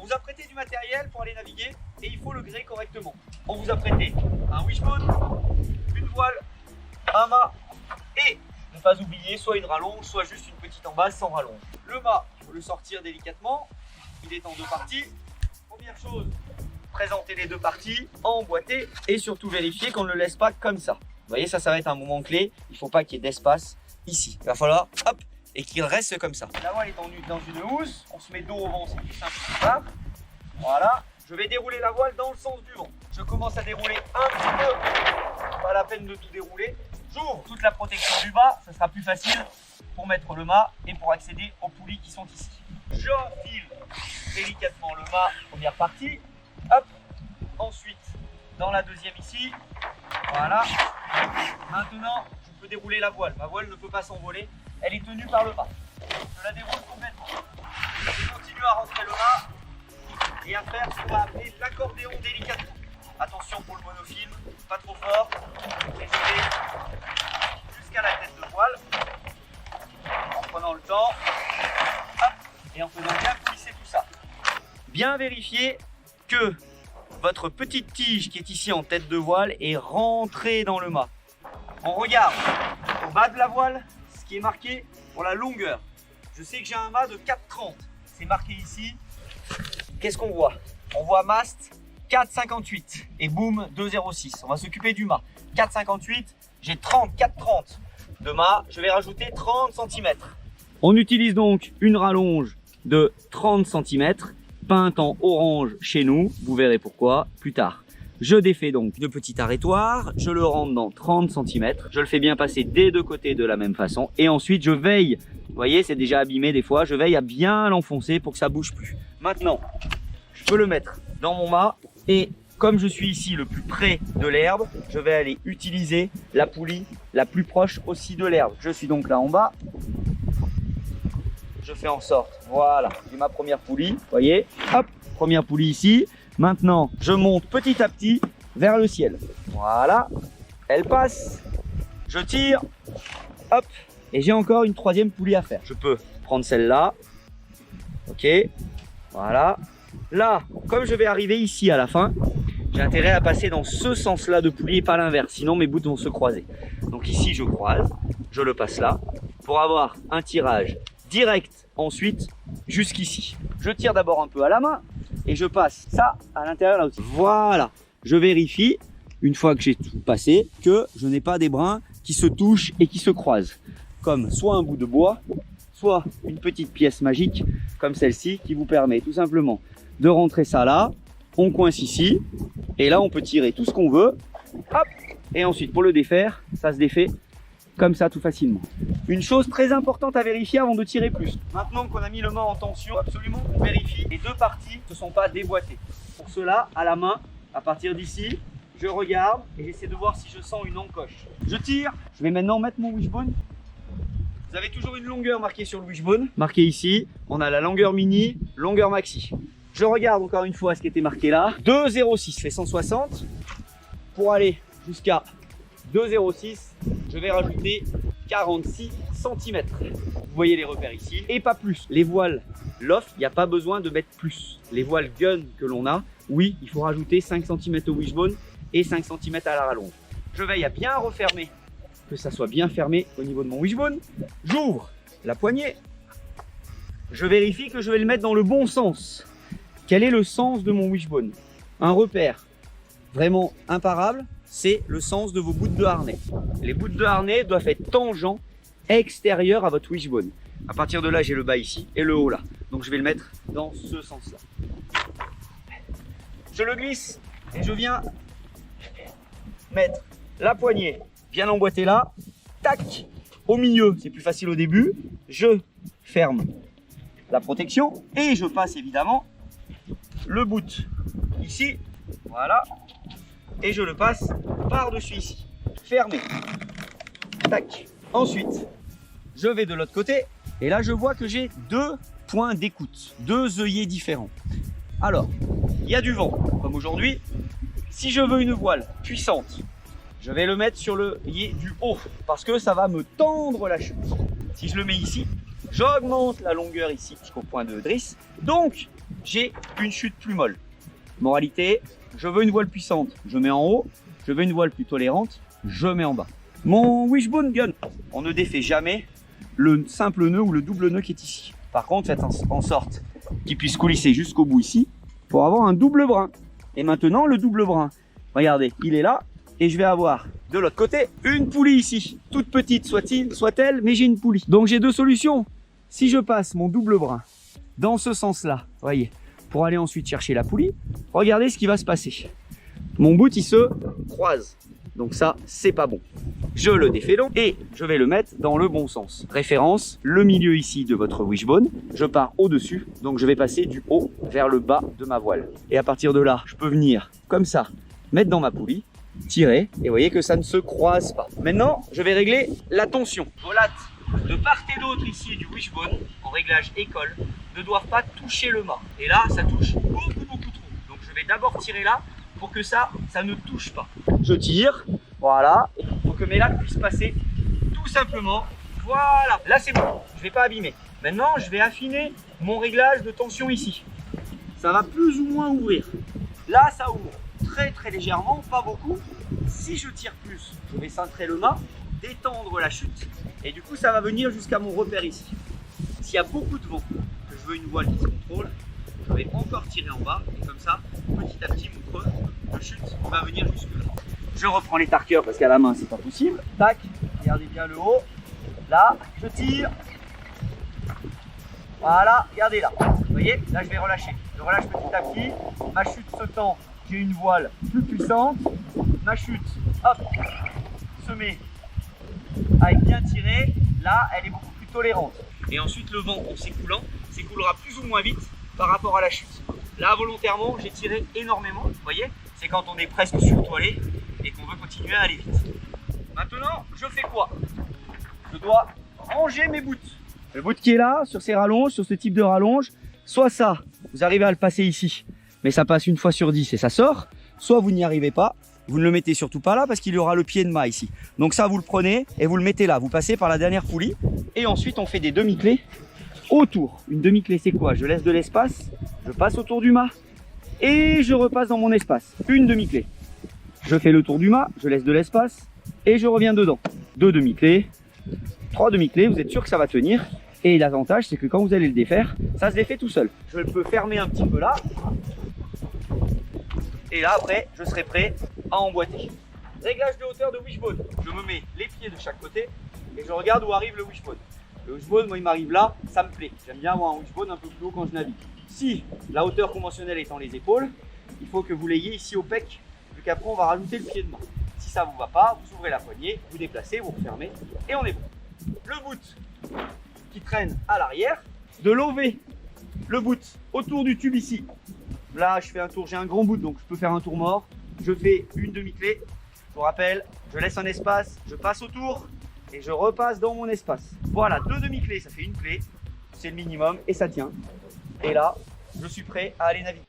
On vous a prêté du matériel pour aller naviguer et il faut le gréer correctement. On vous a prêté un wishbone, une voile, un mât et ne pas oublier soit une rallonge, soit juste une petite embase sans rallonge. Le mât, il faut le sortir délicatement. Il est en deux parties. Première chose, présenter les deux parties, emboîter et surtout vérifier qu'on ne le laisse pas comme ça. Vous voyez, ça va être un moment clé. Il ne faut pas qu'il y ait d'espace ici. Il va falloir, hop, et qu'il reste comme ça. La voile est tendue dans une housse. On se met dos au vent, c'est plus simple que ça. Voilà. Je vais dérouler la voile dans le sens du vent. Je commence à dérouler un petit peu. Pas la peine de tout dérouler. J'ouvre toute la protection du bas. Ça sera plus facile pour mettre le mât et pour accéder aux poulies qui sont ici. J'enfile délicatement le mât, première partie. Hop. Ensuite, dans la deuxième ici. Voilà. Maintenant, je peux dérouler la voile. Ma voile ne peut pas s'envoler. Elle est tenue par le mât. Je la déroule complètement. Je continue à rentrer le mât et à faire ce qu'on va appeler l'accordéon délicatement. Attention pour le monofilm, pas trop fort. Et je vais jusqu'à la tête de voile en prenant le temps. Hop, et en faisant bien glisser tout ça. Bien vérifier que votre petite tige qui est ici en tête de voile est rentrée dans le mât. On regarde au bas de la voile ce qui est marqué pour la longueur. Je sais que j'ai un mât de 4,30. C'est marqué ici. Qu'est-ce qu'on voit? On voit mast 4,58 et boom 2,06. On va s'occuper du mât. 4,58, j'ai 4,30 de mât. Je vais rajouter 30 cm. On utilise donc une rallonge de 30 cm, peinte en orange chez nous. Vous verrez pourquoi plus tard. Je défais donc le petit arrêtoir, je le rentre dans 30 cm, je le fais bien passer des deux côtés de la même façon et ensuite je veille, vous voyez c'est déjà abîmé des fois, je veille à bien l'enfoncer pour que ça bouge plus. Maintenant, je peux le mettre dans mon mât et comme je suis ici le plus près de l'herbe, je vais aller utiliser la poulie la plus proche aussi de l'herbe. Je suis donc là en bas, je fais en sorte, voilà, j'ai ma première poulie, vous voyez, hop, première poulie ici. Maintenant, je monte petit à petit vers le ciel. Voilà, elle passe. Je tire, hop, et j'ai encore une troisième poulie à faire. Je peux prendre celle-là, ok, voilà. Là, comme je vais arriver ici à la fin, j'ai intérêt à passer dans ce sens-là de poulie et pas l'inverse, sinon mes bouts vont se croiser. Donc ici, je croise, je le passe là, pour avoir un tirage direct ensuite jusqu'ici. Je tire d'abord un peu à la main. Et je passe ça à l'intérieur là aussi. Voilà, je vérifie, une fois que j'ai tout passé, que je n'ai pas des brins qui se touchent et qui se croisent. Comme soit un bout de bois, soit une petite pièce magique, comme celle-ci, qui vous permet tout simplement de rentrer ça là. On coince ici, et là on peut tirer tout ce qu'on veut. Hop, et ensuite pour le défaire, ça se défait comme ça tout facilement. Une chose très importante à vérifier avant de tirer plus. Maintenant qu'on a mis le mât en tension, absolument qu'on vérifie les deux parties ne sont pas déboîtées. Pour cela, à la main, à partir d'ici, je regarde et j'essaie de voir si je sens une encoche. Je tire, je vais maintenant mettre mon wishbone. Vous avez toujours une longueur marquée sur le wishbone. Marqué ici, on a la longueur mini, longueur maxi. Je regarde encore une fois ce qui était marqué là. 2,06 fait 160. Pour aller jusqu'à 2,06, je vais rajouter 46 cm. Vous voyez les repères ici, et pas plus. Les voiles loft, il n'y a pas besoin de mettre plus. Les voiles gun que l'on a, oui, il faut rajouter 5 cm au wishbone et 5 cm à la rallonge. Je veille à bien refermer, que ça soit bien fermé au niveau de mon wishbone. J'ouvre la poignée. Je vérifie que je vais le mettre dans le bon sens. Quel est le sens de mon wishbone? Un repère vraiment imparable, c'est le sens de vos bouts de harnais. Les bouts de harnais doivent être tangents extérieurs à votre wishbone. À partir de là, j'ai le bas ici et le haut là. Donc je vais le mettre dans ce sens-là. Je le glisse et je viens mettre la poignée bien emboîtée là. Tac, au milieu, c'est plus facile au début. Je ferme la protection et je passe évidemment le bout ici. Voilà. Et je le passe par-dessus ici. Fermé. Tac. Ensuite, je vais de l'autre côté. Et là, je vois que j'ai deux points d'écoute. Deux œillets différents. Alors, il y a du vent, comme aujourd'hui. Si je veux une voile puissante, je vais le mettre sur l'œillet du haut. Parce que ça va me tendre la chute. Si je le mets ici, j'augmente la longueur ici jusqu'au point de drisse. Donc, j'ai une chute plus molle. Moralité, je veux une voile puissante, je mets en haut. Je veux une voile plus tolérante, je mets en bas. Mon wishbone gun, on ne défait jamais le simple nœud ou le double nœud qui est ici. Par contre, faites en sorte qu'il puisse coulisser jusqu'au bout ici pour avoir un double brin. Et maintenant, le double brin, regardez, il est là et je vais avoir de l'autre côté une poulie ici. Toute petite soit-elle, mais j'ai une poulie. Donc j'ai deux solutions. Si je passe mon double brin dans ce sens-là, voyez, pour aller ensuite chercher la poulie, regardez ce qui va se passer. Mon bout, il se croise. Donc ça, c'est pas bon. Je le défais donc et je vais le mettre dans le bon sens. Référence, le milieu ici de votre wishbone. Je pars au-dessus, donc je vais passer du haut vers le bas de ma voile. Et à partir de là, je peux venir comme ça, mettre dans ma poulie, tirer, et vous voyez que ça ne se croise pas. Maintenant, je vais régler la tension. Vos lattes de part et d'autre ici du wishbone, en réglage école, ne doivent pas toucher le mât. Et là, ça touche beaucoup trop. Donc je vais d'abord tirer là, pour que ça ne touche pas. Je tire, voilà, pour que mes lattes puissent passer tout simplement. Voilà, là c'est bon, je ne vais pas abîmer. Maintenant, je vais affiner mon réglage de tension ici. Ça va plus ou moins ouvrir. Là, ça ouvre très légèrement, pas beaucoup. Si je tire plus, je vais cintrer le mât, détendre la chute, et du coup, ça va venir jusqu'à mon repère ici. S'il y a beaucoup de vent, que je veux une voile qui se contrôle, je vais encore tirer en bas, et comme ça, petit à petit, mon creux de chute va venir jusque là. Je reprends les tarqueurs parce qu'à la main, c'est pas possible. Tac, regardez bien le haut. Là, je tire. Voilà, regardez là. Vous voyez, là, je vais relâcher. Je relâche petit à petit. Ma chute se tend. J'ai une voile plus puissante. Ma chute, hop, se met avec bien tiré. Là, elle est beaucoup plus tolérante. Et ensuite, le vent, en s'écoulera plus ou moins vite par rapport à la chute. Là, volontairement, j'ai tiré énormément. Vous voyez, c'est quand on est presque surtoilé et qu'on veut continuer à aller vite. Maintenant, je fais quoi? Je dois ranger mes boots. Le boot qui est là, sur ces rallonges, sur ce type de rallonge, soit ça, vous arrivez à le passer ici, mais ça passe une fois sur 10 et ça sort. Soit vous n'y arrivez pas, vous ne le mettez surtout pas là parce qu'il y aura le pied de mât ici. Donc ça, vous le prenez et vous le mettez là. Vous passez par la dernière poulie et ensuite on fait des demi-clés autour. Une demi-clé, c'est quoi? Je laisse de l'espace, je passe autour du mât et je repasse dans mon espace. Une demi-clé. Je fais le tour du mât, je laisse de l'espace et je reviens dedans. 2 demi-clés, 3 demi-clés, vous êtes sûr que ça va tenir. Et l'avantage, c'est que quand vous allez le défaire, ça se défait tout seul. Je peux fermer un petit peu là. Et là, après, je serai prêt à emboîter. Réglage de hauteur de wishbone. Je me mets les pieds de chaque côté et je regarde où arrive le wishbone. Le wishbone, moi, il m'arrive là, ça me plaît. J'aime bien avoir un wishbone un peu plus haut quand je navigue. Si la hauteur conventionnelle étant les épaules, il faut que vous l'ayez ici au pec, vu qu'après, on va rajouter le pied de main. Si ça ne vous va pas, vous ouvrez la poignée, vous déplacez, vous refermez et on est bon. Le boot qui traîne à l'arrière, de lever le boot autour du tube ici. Là, je fais un tour, j'ai un grand boot, donc je peux faire un tour mort. Je fais une demi-clé. Je vous rappelle, je laisse un espace, je passe autour et je repasse dans mon espace. Voilà, 2 demi-clés, ça fait une clé. C'est le minimum et ça tient. Et là, je suis prêt à aller naviguer.